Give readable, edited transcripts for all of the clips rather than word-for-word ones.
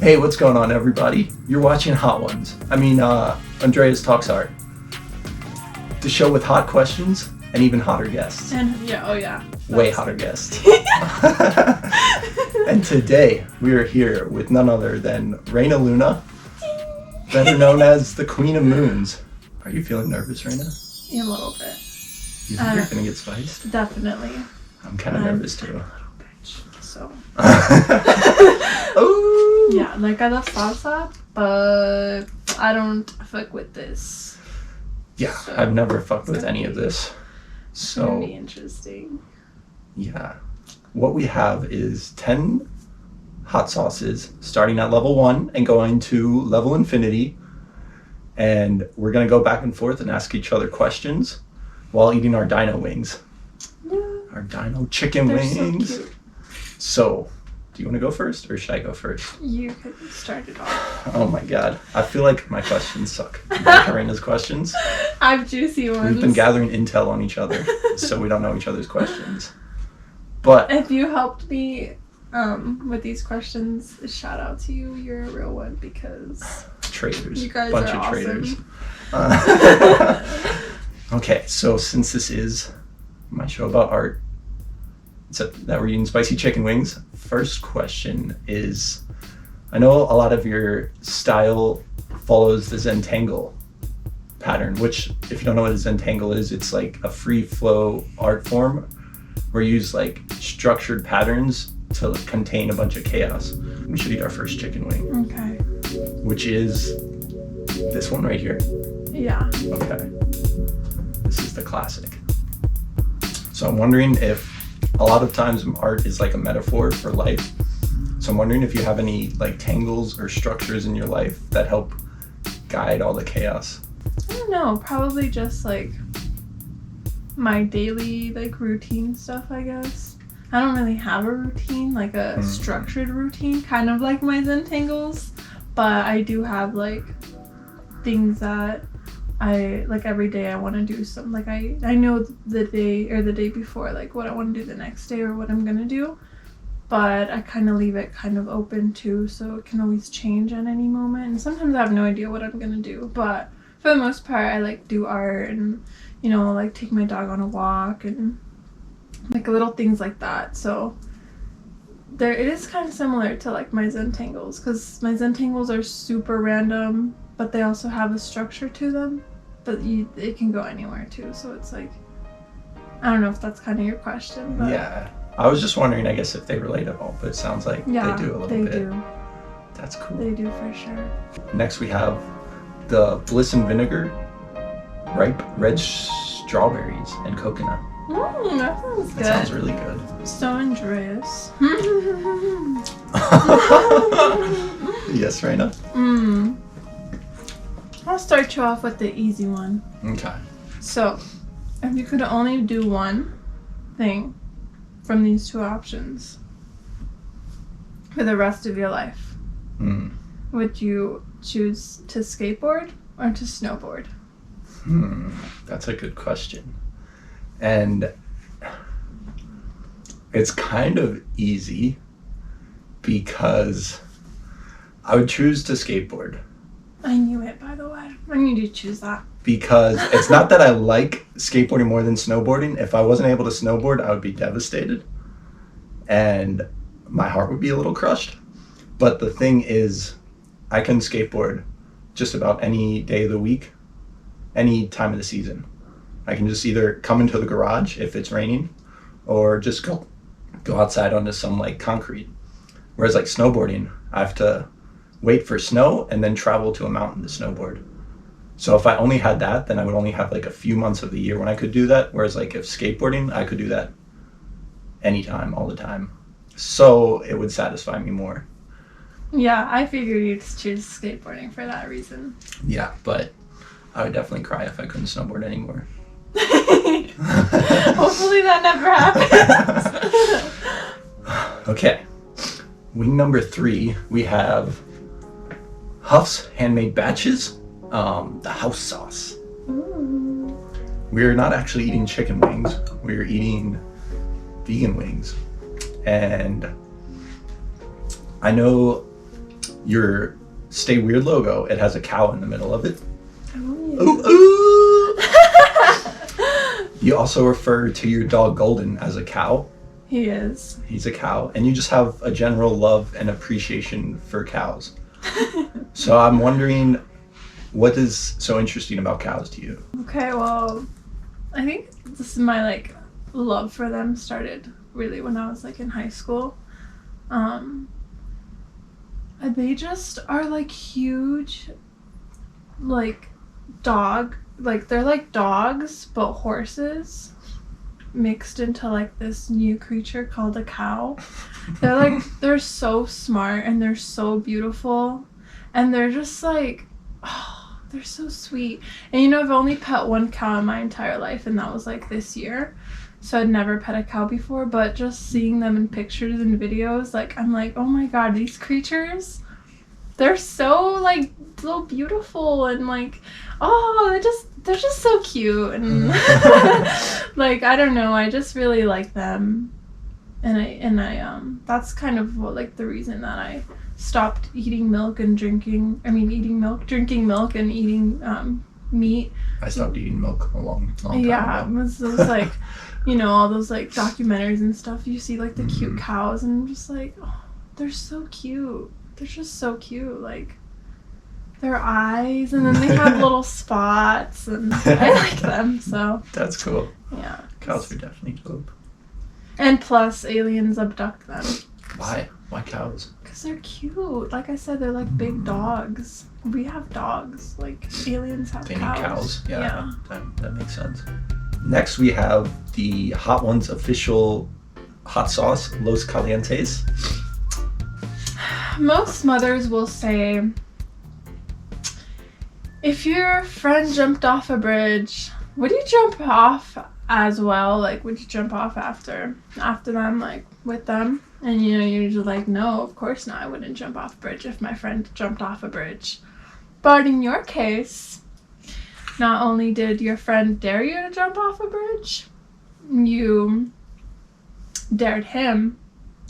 Hey, what's going on, everybody? You're watching Hot Ones. Andreas Talks Art. The show with hot questions and even hotter guests. Way hotter guests. And today we are here with none other than Reina Luna, better known as the Queen of Moons. Are you feeling nervous, Reina? Yeah, a little bit. You think you're gonna get spiced? Definitely. I'm kind of nervous too. A little bitch, so. Ooh. Yeah, like I love salsa, but I don't fuck with this. Yeah, so I've never fucked with any of this. So. It's gonna be interesting. Yeah. What we have is 10 hot sauces starting at level 1 and going to level infinity. And we're going to go back and forth and ask each other questions while eating our Dino Wings. Yeah. Our Dino chicken They're wings. So cute. So, do you want to go first or should I go first? You could start it off. Oh my god. I feel like my questions suck. Karina's questions. I have juicy ones. We've been gathering intel on each other, so we don't know each other's questions. But if you helped me with these questions, shout out to you. You're a real one because traitors. you guys Bunch are of awesome. traitors. Okay, so since this is my show about art, except that we're eating spicy chicken wings, first question is, I know a lot of your style follows the Zentangle pattern, which if you don't know what a Zentangle is, it's like a free flow art form where you use like structured patterns to contain a bunch of chaos. We should eat our first chicken wing. Okay. Which is this one right here. Yeah. Okay. This is the classic. So I'm wondering if a lot of times art is like a metaphor for life. So I'm wondering if you have any like tangles or structures in your life that help guide all the chaos. I don't know. Probably just like my daily like routine stuff, I guess. I don't really have a routine, like a structured routine, kind of like my Zentangles, but I do have like things that I like every day I want to do something. Like I know the day before like what I want to do the next day or what I'm gonna do, but I kind of leave it kind of open too, so it can always change at any moment. And sometimes I have no idea what I'm gonna do, but for the most part I like do art and like take my dog on a walk and like little things like that. So it is kind of similar to like my Zentangles, because my Zentangles are super random, but they also have a structure to them, but it can go anywhere too. So it's like, I don't know if that's kind of your question, but yeah, I was just wondering, I guess, if they relate at all, but it sounds like they do a little bit. They do. That's cool. They do for sure. Next we have the Bliss and Vinegar ripe red strawberries and coconut. That sounds good. That sounds really good. So Andreas. Yes, Reina? I'll start you off with the easy one. Okay. So, if you could only do one thing from these two options for the rest of your life, would you choose to skateboard or to snowboard? That's a good question. And it's kind of easy because I would choose to skateboard. I knew it, by the way. I knew you'd choose that. Because it's not that I like skateboarding more than snowboarding. If I wasn't able to snowboard, I would be devastated. And my heart would be a little crushed. But the thing is, I can skateboard just about any day of the week, any time of the season. I can just either come into the garage if it's raining or just go outside onto some like concrete. Whereas like snowboarding, I have to wait for snow and then travel to a mountain to snowboard. So if I only had that, then I would only have like a few months of the year when I could do that. Whereas like if skateboarding, I could do that anytime, all the time. So it would satisfy me more. Yeah, I figured you'd choose skateboarding for that reason. Yeah, but I would definitely cry if I couldn't snowboard anymore. Hopefully that never happens. Okay. Wing number 3, we have Huffs handmade batches, the house sauce. Ooh. We're not actually eating chicken wings. We're eating vegan wings. And I know your Stay Weird logo, it has a cow in the middle of it. Ooh, ooh. You also refer to your dog Golden as a cow. He is. He's a cow. And you just have a general love and appreciation for cows. So I'm wondering, what is so interesting about cows to you? Okay, well, I think this is my like love for them started really when I was like in high school. They just are like huge, like they're like dogs but horses mixed into like this new creature called a cow. They're so smart and they're so beautiful and they're just like, oh, they're so sweet. And you know, I've only pet one cow in my entire life, and that was like this year. So I'd never pet a cow before, but just seeing them in pictures and videos, like I'm like, oh my god, these creatures, they're so like so beautiful and like, oh, they're just so cute and like I don't know, I just really like them, and I that's kind of what, like the reason that I stopped eating milk and drinking milk and eating meat. I stopped eating milk a long time Yeah, ago. it was like, you know, all those like documentaries and stuff, you see like the cute cows and I'm just like, oh, they're so cute. They're just so cute. Like their eyes, and then they have little spots, and I like them, so. That's cool. Yeah. Cows are definitely dope. And plus, aliens abduct them. Why? Why cows? Because they're cute. Like I said, they're like big dogs. We have dogs. Like, aliens have They need cows. cows. Yeah. That makes sense. Next, we have the Hot Ones official hot sauce, Los Calientes. Most mothers will say, if your friend jumped off a bridge, would you jump off as well? Like, would you jump off after them, like, with them? And, you know, you're just like, no, of course not. I wouldn't jump off a bridge if my friend jumped off a bridge. But in your case, not only did your friend dare you to jump off a bridge, you dared him.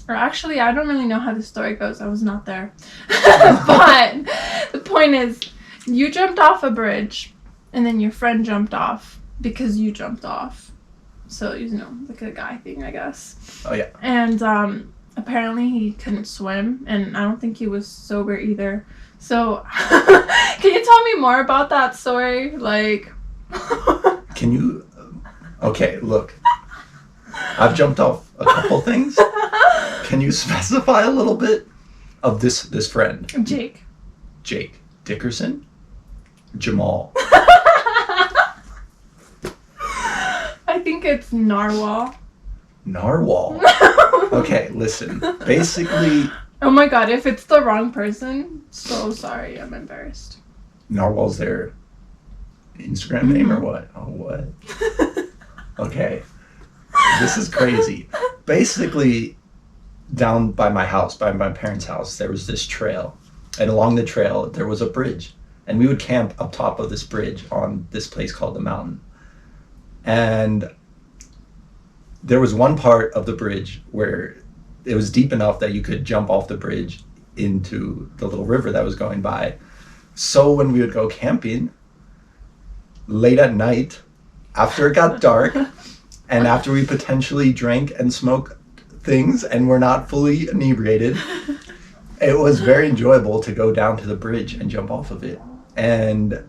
Or actually, I don't really know how the story goes. I was not there. But the point is, you jumped off a bridge, and then your friend jumped off because you jumped off. So, you know, like a guy thing, I guess. Oh, yeah. And apparently he couldn't swim, and I don't think he was sober either. So, can you tell me more about that story? Like... Can you... Okay, look. I've jumped off a couple things. Can you specify a little bit of this friend? Jake Dickerson? Jamal. I think it's Narwhal. Narwhal. Okay, listen. Basically, Oh my god, if it's the wrong person, so sorry, I'm embarrassed. Narwhal's their Instagram name or what? Oh, what? Okay. This is crazy. Basically, down by my house, by my parents' house, there was this trail. And along the trail, there was a bridge. And we would camp up top of this bridge on this place called the Mountain. And there was one part of the bridge where it was deep enough that you could jump off the bridge into the little river that was going by. So when we would go camping, late at night, after it got dark, and after we potentially drank and smoked things and were not fully inebriated, it was very enjoyable to go down to the bridge and jump off of it. And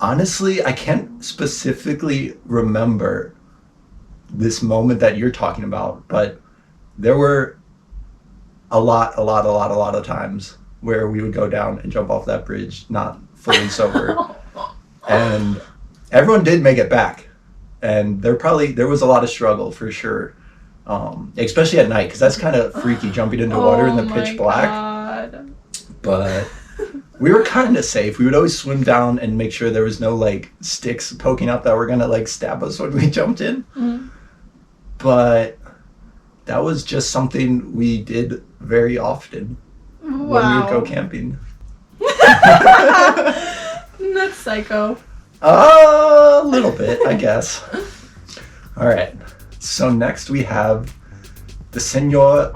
honestly, I can't specifically remember this moment that you're talking about, but there were a lot of times where we would go down and jump off that bridge not fully sober. And everyone did make it back. And there was a lot of struggle for sure. Especially at night, because that's kind of freaky, jumping into water in the pitch black. God. But we were kind of safe. We would always swim down and make sure there was no like sticks poking out that were gonna like stab us when we jumped in. Mm. But that was just something we did very often when we would go camping. That's psycho. A little bit, I guess. All right. So next we have the Senor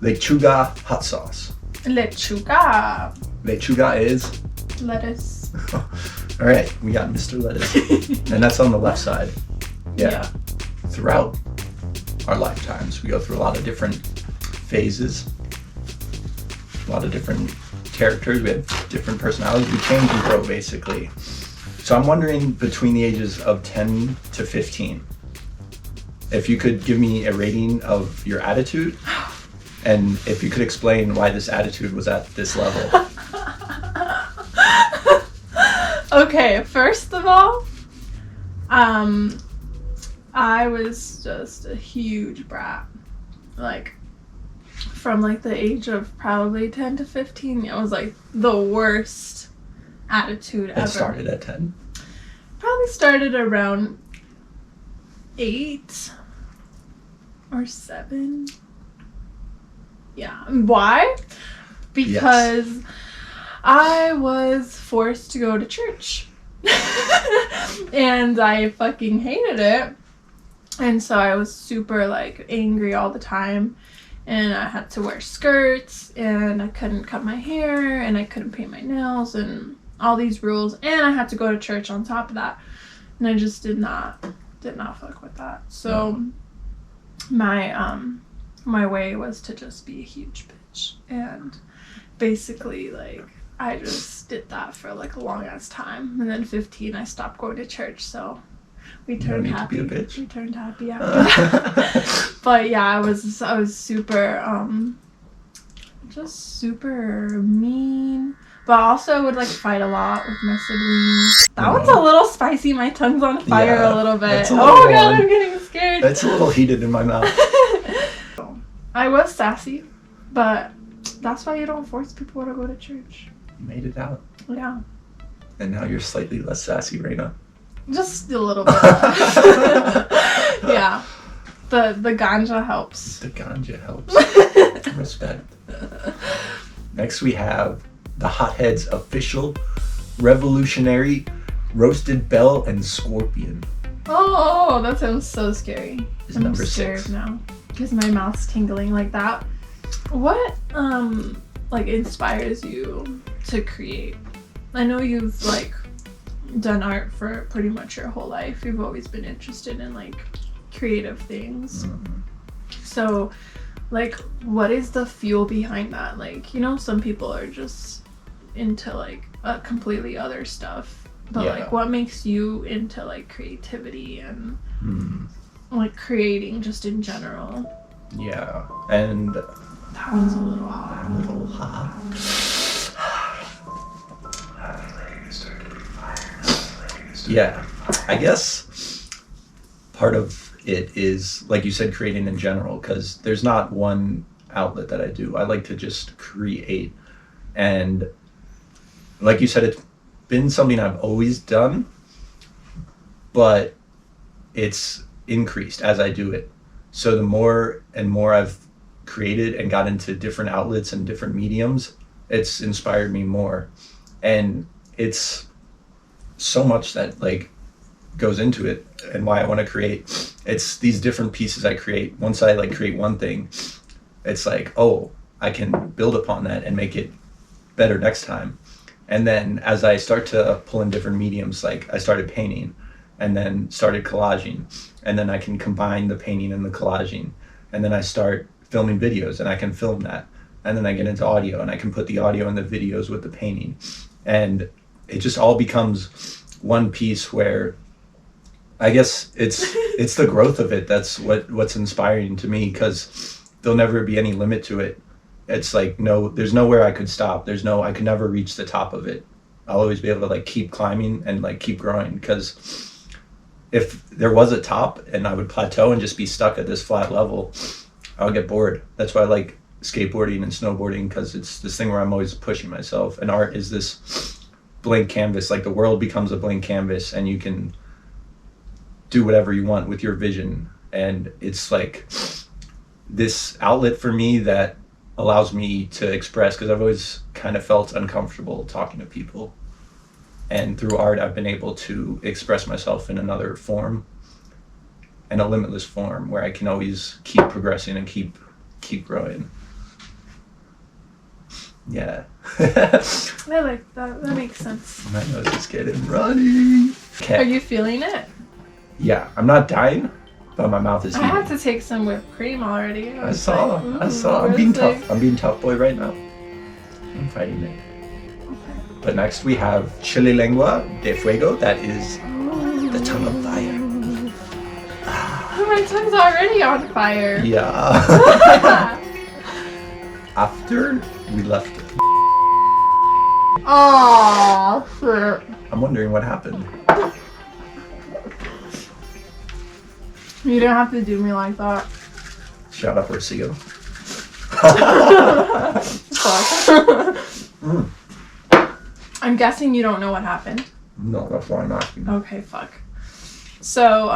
Lechuga hot sauce. Lechuga. Lechuga is? Lettuce. All right, we got Mr. Lettuce. And that's on the left side. Yeah. Throughout our lifetimes, we go through a lot of different phases, a lot of different characters. We have different personalities. We change and grow, basically. So I'm wondering, between the ages of 10 to 15, if you could give me a rating of your attitude, and if you could explain why this attitude was at this level. Okay, first of all, I was just a huge brat. Like, from like the age of probably 10 to 15, it was like the worst attitude ever. It started at 10. Probably started around 8 or 7. Yeah. Why? Because I was forced to go to church. And I fucking hated it. And so I was super like angry all the time. And I had to wear skirts, and I couldn't cut my hair, and I couldn't paint my nails, and all these rules. And I had to go to church on top of that. And I just did not fuck with that. So my way was to just be a huge bitch. And basically, like, I just did that for like a long ass time. And then 15, I stopped going to church. So we turned happy. To be a bitch. We turned happy after that. But yeah, I was super just super mean. But also I would like fight a lot with my siblings. That one's a little spicy. My tongue's on fire a little bit. God, I'm getting scared. It's a little heated in my mouth. I was sassy, but that's why you don't force people to go to church. You made it out. Yeah. And now you're slightly less sassy, Raina. Just a little bit. Yeah. The ganja helps. The ganja helps. Respect. Next we have the Hotheads official revolutionary roasted bell and scorpion. Oh, that sounds so scary. Is I'm number scared 6 now because my mouth's tingling like that. What like inspires you to create? I know you've like done art for pretty much your whole life. You've always been interested in like creative things. So like, what is the fuel behind that? Like, you know, some people are just into like completely other stuff, but like what makes you into like creativity and like creating just in general? Yeah, and that one's a little hot. Yeah, I guess part of it is, like you said, creating in general, because there's not one outlet that I do. I like to just create. And like you said, it's been something I've always done, but it's increased as I do it. So the more and more I've created and got into different outlets and different mediums, it's inspired me more. And it's so much that like goes into it and why I want to create. It's these different pieces I create. Once I like create one thing, it's like, oh, I can build upon that and make it better next time. And then as I start to pull in different mediums, like I started painting and then started collaging, and then I can combine the painting and the collaging, and then I start filming videos and I can film that, and then I get into audio and I can put the audio and the videos with the painting, and it just all becomes one piece where I guess it's the growth of it that's what's inspiring to me, because there'll never be any limit to it. It's like there's nowhere I could stop. I could never reach the top of it. I'll always be able to like keep climbing and like keep growing, because if there was a top and I would plateau and just be stuck at this flat level, I would get bored. That's why I like skateboarding and snowboarding, because it's this thing where I'm always pushing myself. And art is this blank canvas. Like the world becomes a blank canvas and you can do whatever you want with your vision. And it's like this outlet for me that allows me to express, because I've always kind of felt uncomfortable talking to people. And through art, I've been able to express myself in another form. in a limitless form where I can always keep progressing and keep growing. Yeah. I like that. That makes sense. My nose is getting runny. Okay. Are you feeling it? Yeah, I'm not dying, but my mouth is I heating. had to take some whipped cream already. I saw. I'm being tough. I'm being tough boy right now. I'm fighting it. But next we have chile lengua de fuego. That is the tongue of fire. My tongue's already on fire. Yeah. After we left, Oh, shit. I'm wondering what happened. You don't have to do me like that. Shout out Rocio. Fuck. I'm guessing you don't know what happened. No, that's why I'm asking. Okay, fuck. So,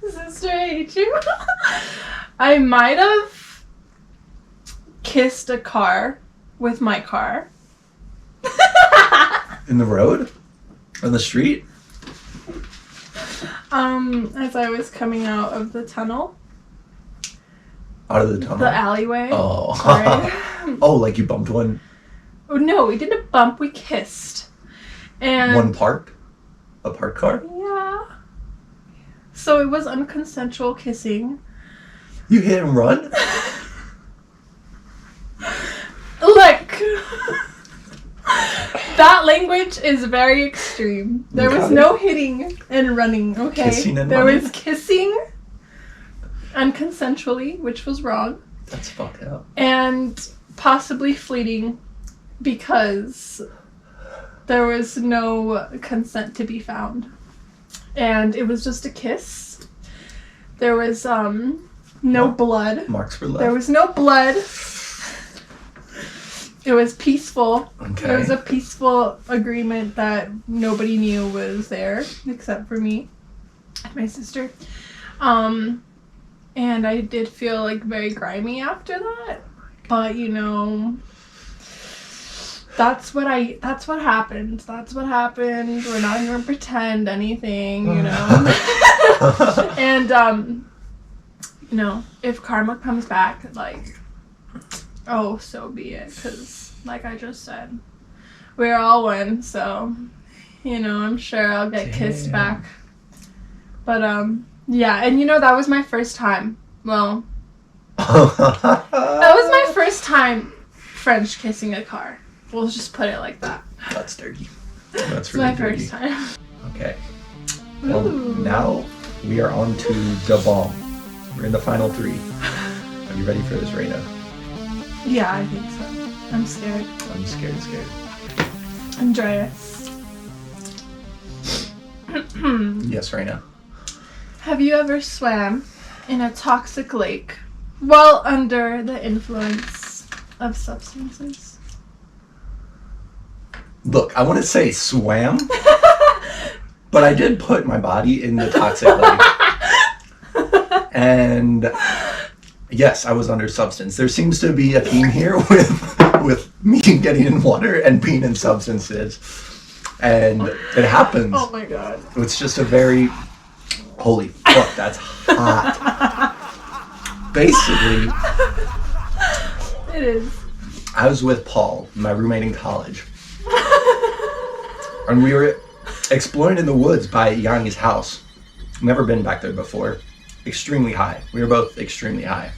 sister, I hate you. I might have kissed a car with my car. In the road? On the street? As I was coming out of the tunnel. Out of the tunnel? The alleyway. Oh. Sorry. Oh, like you bumped one? Oh, no, we didn't bump, we kissed. And One parked? A parked car? yeah. So it was unconsensual kissing. You hit and run? Look! That language is very extreme. There was no hitting and running, okay? Kissing and there running? was kissing unconsensually, which was wrong, That's fucked up. and possibly fleeting because there was no consent to be found. And it was just a kiss. There was no blood. Marks were left. There was no blood. It was peaceful. Okay. There was a peaceful agreement that nobody knew was there except for me and my sister. And I did feel like very grimy after that. But you know, that's what happened. That's what happened. We're not gonna pretend anything, you know. And you know, if karma comes back, like, oh, so be it. Because, like I just said, we're all one. So, you know, I'm sure I'll get kissed back. But yeah, and you know, that was my first time. Well, that was my first time French kissing a car. We'll just put it like that. That's dirty. That's It's really my dirty. first time. Okay. Well, Ooh. now we are on to the bomb. We're in the final three. Are you ready for this, Reina? Yeah, I think so. I'm scared. I'm scared. Andreas. Yes, Reina. Have you ever swam in a toxic lake while under the influence of substances? Look, I wouldn't say swam, but I did put my body in the toxic lake. And yes, I was under substance. There seems to be a theme here with me getting in water and being in substances. And it happens. Oh my god. It's just a very... Holy fuck, that's hot. Basically, It is. I was with Paul, my roommate in college. And we were exploring in the woods by Yanni's house. Never been back there before. Extremely high. We were both extremely high.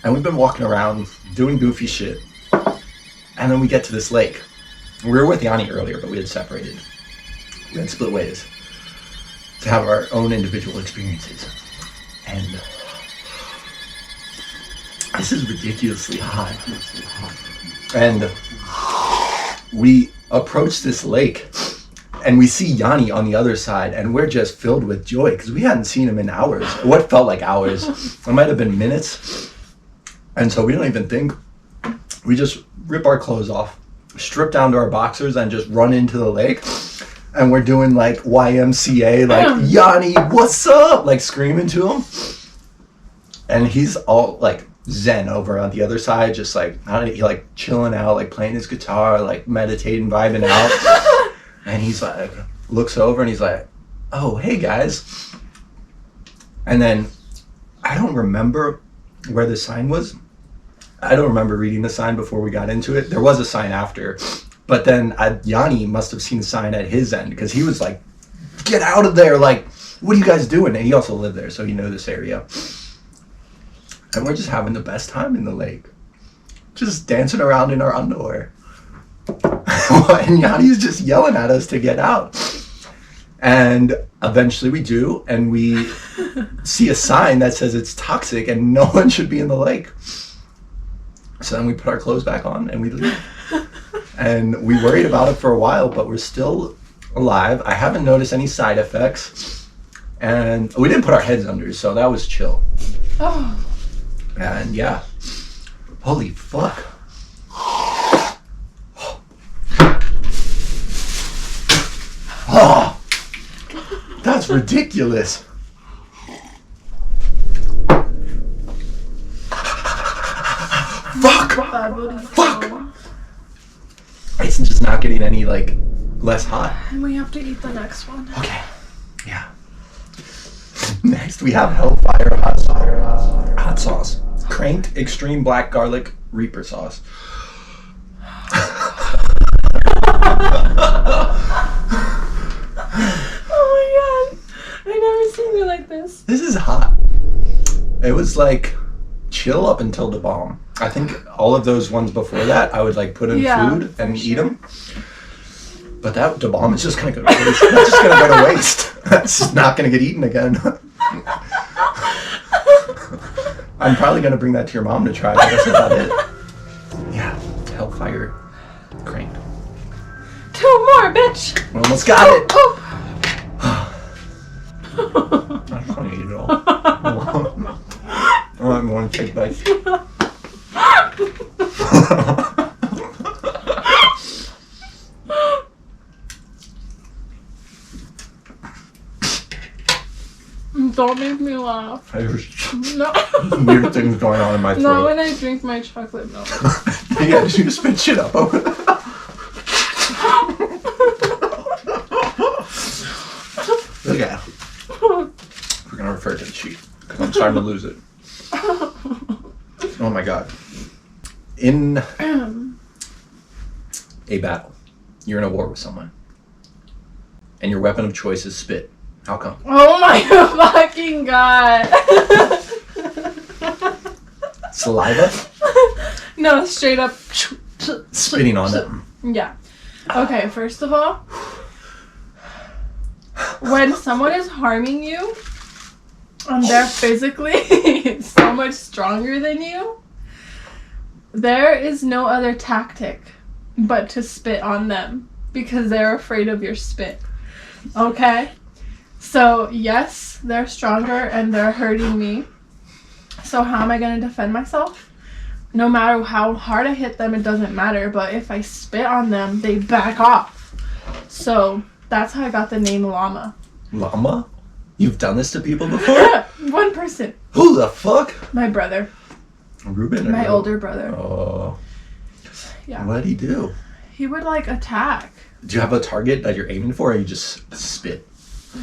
And we've been walking around doing goofy shit. And then we get to this lake. We were with Yanni earlier, but we had separated. We had split ways to have our own individual experiences. And this is ridiculously hot. And we approach this lake and we see Yanni on the other side, and we're just filled with joy because we hadn't seen him in hours. What felt like hours. It might have been minutes. And so we don't even think. We just rip our clothes off, strip down to our boxers, and just run into the lake. And we're doing like YMCA, like, Yanni, what's up? Like screaming to him. And he's all like zen over on the other side, just like, I don't know, like chilling out, like playing his guitar, like meditating, vibing out. And he's like, looks over and he's like, oh, hey guys. And then I don't remember where the sign was. I don't remember reading the sign before we got into it. There was a sign after. But then Yanni must have seen the sign at his end because he was like, get out of there. Like, what are you guys doing? And he also lived there, so he knew this area. And we're just having the best time in the lake. Just dancing around in our underwear. And Yanni's just yelling at us to get out. And eventually we do, and we see a sign that says it's toxic and no one should be in the lake. So then we put our clothes back on and we leave. And we worried about it for a while, but we're still alive. I haven't noticed any side effects. And we didn't put our heads under, so that was chill. Oh. And yeah. Holy fuck. Oh, that's ridiculous. Fuck! Fuck! It's just not getting any, like, less hot. And we have to eat the next one. Okay. Yeah. Next, we have Hellfire hot sauce. Hot sauce. Cranked extreme black garlic Reaper sauce. Oh my god. I've never seen you like this. This is hot. It was like chill up until the bomb. I think all of those ones before that, I would like put in food and eat them. But that the bomb is just gonna go to waste. That's just gonna go to waste. That's just not gonna get eaten again. I'm probably gonna bring that to your mom to try, but that's about it. Yeah, Hellfire cranked. 2 more, bitch! We almost got it. Oh. I don't want to eat it all. I want to take bites. Don't make me laugh. There's No. weird things going on in my throat. Not when I drink my chocolate milk. Yeah, just you spit shit up over there. Okay. We're gonna refer to the sheet because I'm starting to lose it. Oh my god. In a battle, you're in a war with someone, and your weapon of choice is spit. How come? Oh my fucking god. Saliva? No, straight up Spitting on them. Yeah. Okay, first of all, when someone is harming you and they're physically so much stronger than you, there is no other tactic but to spit on them because they're afraid of your spit. Okay? So, yes, they're stronger and they're hurting me. So how am I going to defend myself? No matter how hard I hit them, it doesn't matter. But if I spit on them, they back off. So that's how I got the name Llama. Llama? You've done this to people before? One person. Who the fuck? My brother. Ruben? My older brother. Oh. Yeah. What did he do? He would like attack. Do you have a target that you're aiming for, or you just spit?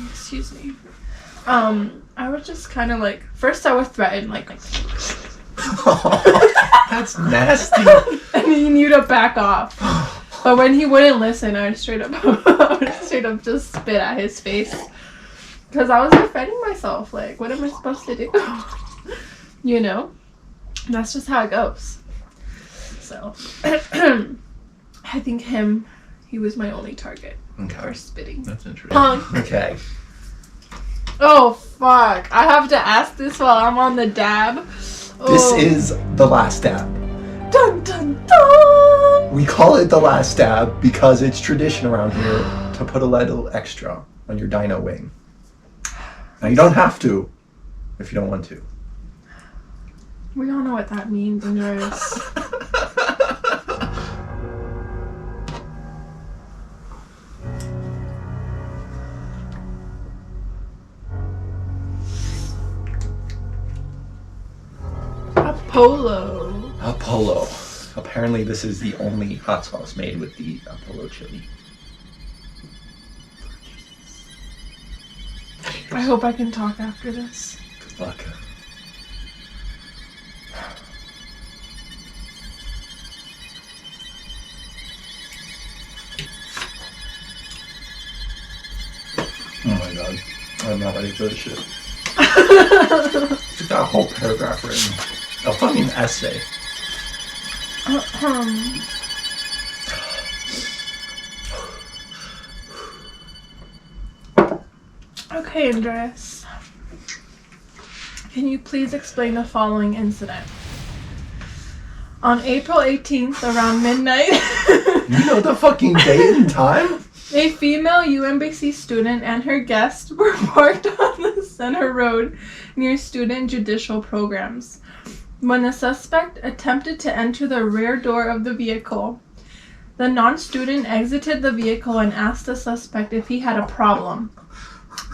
Excuse me. I would just kind of like, first I would threaten like That's nasty. and he knew to back off. But when he wouldn't listen, I would straight up just spit at his face. Because I was defending myself. Like, what am I supposed to do? You know? That's just how it goes. So, I think he was my only target for spitting. That's interesting. Okay. Oh, fuck. I have to ask this while I'm on the dab. This is the last dab. Dun dun dun! We call it the last dab because it's tradition around here to put a little extra on your dino wing. Now you don't have to if you don't want to. We all know what that means, Andreas. Apollo. Apollo. Apparently this is the only hot sauce made with the Apollo chili. I hope I can talk after this. Good luck. Oh my god. I'm not ready for this shit. Just got a whole paragraph written. A fucking essay. Okay, Andreas. Can you please explain the following incident? On April 18th, around midnight, You know the fucking date and time? a female UMBC student and her guest were parked on the center road near student judicial programs when the suspect attempted to enter the rear door of the vehicle. The non-student exited the vehicle and asked the suspect if he had a problem.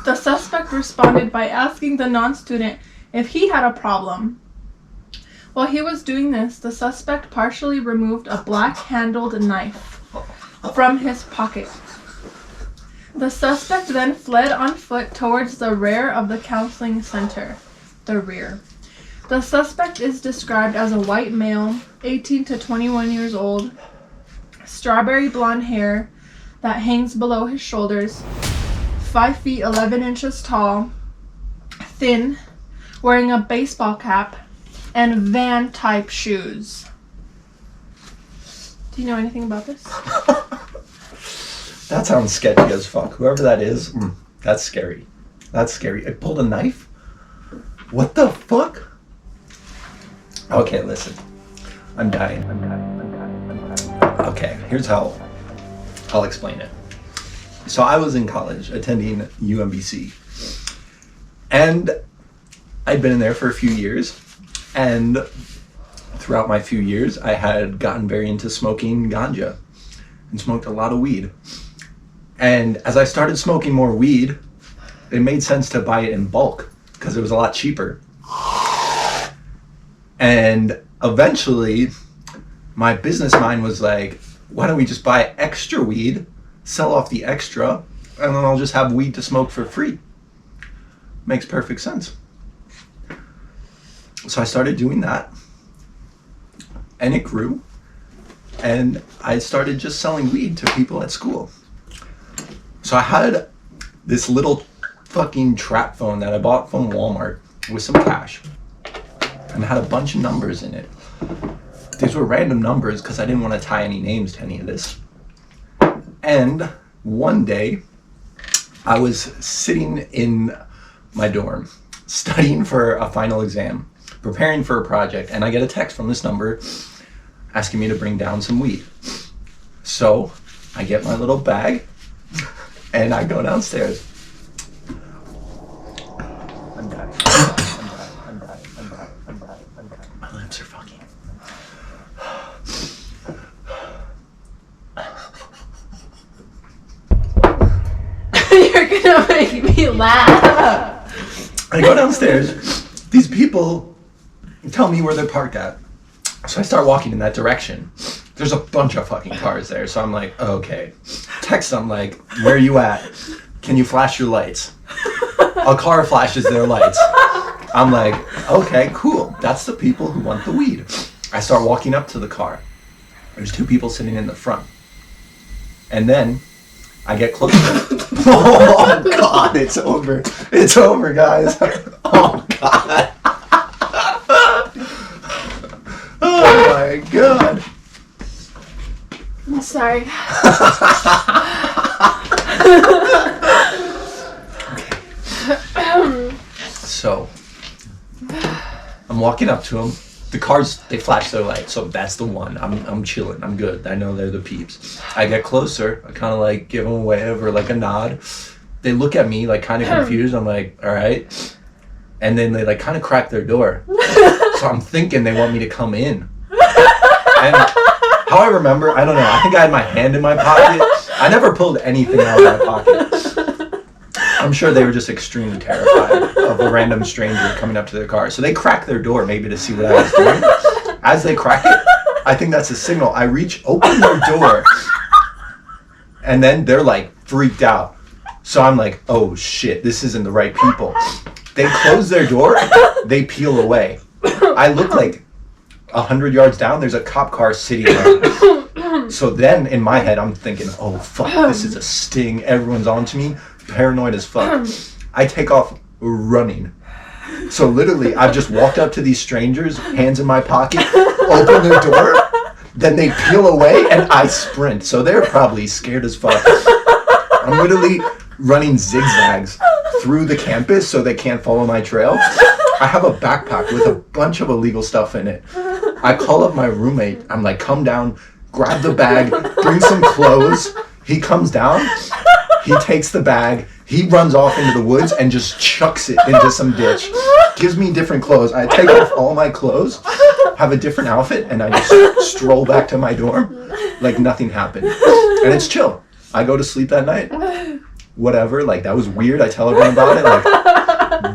The suspect responded by asking the non-student if he had a problem. While he was doing this, the suspect partially removed a black-handled knife from his pocket. The suspect then fled on foot towards the rear of the counseling center. The rear. The suspect is described as a white male, 18 to 21 years old, strawberry blonde hair that hangs below his shoulders, 5 feet 11 inches tall, thin, wearing a baseball cap, and van-type shoes. Do you know anything about this? That sounds sketchy as fuck. Whoever that is, that's scary. That's scary. I pulled a knife? What the fuck? Okay, listen. I'm dying. Okay, here's how I'll explain it. So I was in college attending UMBC. And I'd been in there for a few years. And throughout my few years, I had gotten very into smoking ganja and smoked a lot of weed. And as I started smoking more weed, it made sense to buy it in bulk because it was a lot cheaper. And eventually, my business mind was like, why don't we just buy extra weed, sell off the extra, and then I'll just have weed to smoke for free. Makes perfect sense. So I started doing that, and it grew, and I started just selling weed to people at school. So I had this little fucking trap phone that I bought from Walmart with some cash, and it had a bunch of numbers in it. These were random numbers because I didn't want to tie any names to any of this. And one day, I was sitting in my dorm, studying for a final exam, preparing for a project, and I get a text from this number asking me to bring down some weed. So I get my little bag and I go downstairs. I'm dying. My lips are fucking. You're gonna make me laugh. I go downstairs. These people tell me where they're parked at. So I start walking in that direction. There's a bunch of fucking cars there. So I'm like, okay. Text them like, where are you at? Can you flash your lights? A car flashes their lights. I'm like, okay, cool. That's the people who want the weed. I start walking up to the car. There's 2 people sitting in the front. And then I get closer. Oh God, it's over. It's over, guys. Oh God. Oh my God. I'm sorry. So, I'm walking up to them. The cars, they flash their lights, so that's the one. I'm chilling. I'm good. I know they're the peeps. I get closer. I kind of like give them a wave or like a nod. They look at me like kind of confused. I'm like, all right. And then they like kind of crack their door. So I'm thinking they want me to come in. And how I remember, I don't know. I think I had my hand in my pocket. I never pulled anything out of my pocket. I'm sure they were just extremely terrified of a random stranger coming up to their car. So they crack their door maybe to see what I was doing. As they crack it, I think that's a signal. I open their door, and then they're like freaked out. So I'm like, oh shit, this isn't the right people. They close their door, they peel away. I look like 100 yards down, there's a cop car sitting there. So then in my head, I'm thinking, oh fuck, this is a sting. Everyone's on to me. Paranoid as fuck. I take off running. So literally, I've just walked up to these strangers, hands in my pocket, open their door, then they peel away, and I sprint. So they're probably scared as fuck. I'm literally running zigzags through the campus so they can't follow my trail. I have a backpack with a bunch of illegal stuff in it. I call up my roommate. I'm like, come down, grab the bag, bring some clothes. He comes down. He takes the bag. He runs off into the woods and just chucks it into some ditch. Gives me different clothes. I take off all my clothes, have a different outfit, and I just stroll back to my dorm like nothing happened. And it's chill. I go to sleep that night. Whatever. Like, that was weird. I tell everyone about it. Like,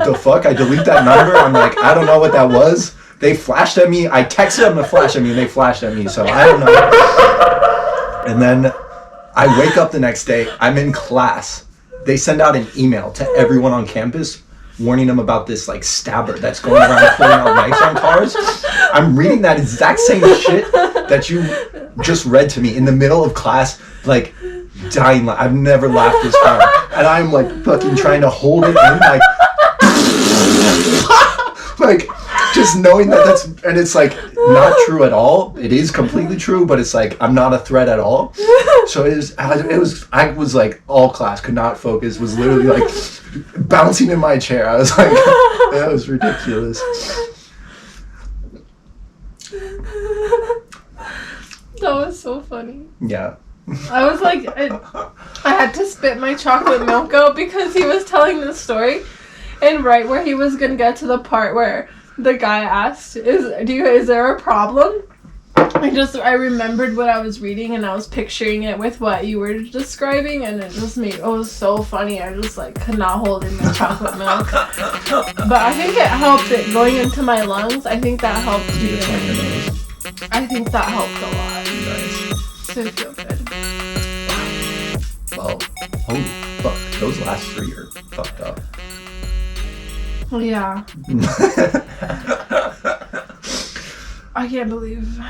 the fuck? I delete that number. I'm like, I don't know what that was. They flashed at me. I texted them to flash at me, and they flashed at me. So I don't know. And then I wake up the next day. I'm in class. They send out an email to everyone on campus warning them about this like stabber that's going around pulling out knives on cars. I'm reading that exact same shit that you just read to me in the middle of class, like dying. I've never laughed this hard. And I'm like fucking trying to hold it in, like just knowing that that's, and it's like not true at all. It is completely true, but it's like I'm not a threat at all. So I was like all class, could not focus, was literally like bouncing in my chair. I was like, that was ridiculous. That was so funny. Yeah. I was like, I had to spit my chocolate milk out because he was telling this story, and right where he was gonna get to the part where the guy asked, is there a problem? I remembered what I was reading, and I was picturing it with what you were describing, and it was so funny. I just like could not hold in my chocolate milk. But I think it helped it going into my lungs. I think that helped me. I think that helped a lot. Nice. So I feel good. Well, holy fuck, those last 3 are fucked up. Yeah. I can't believe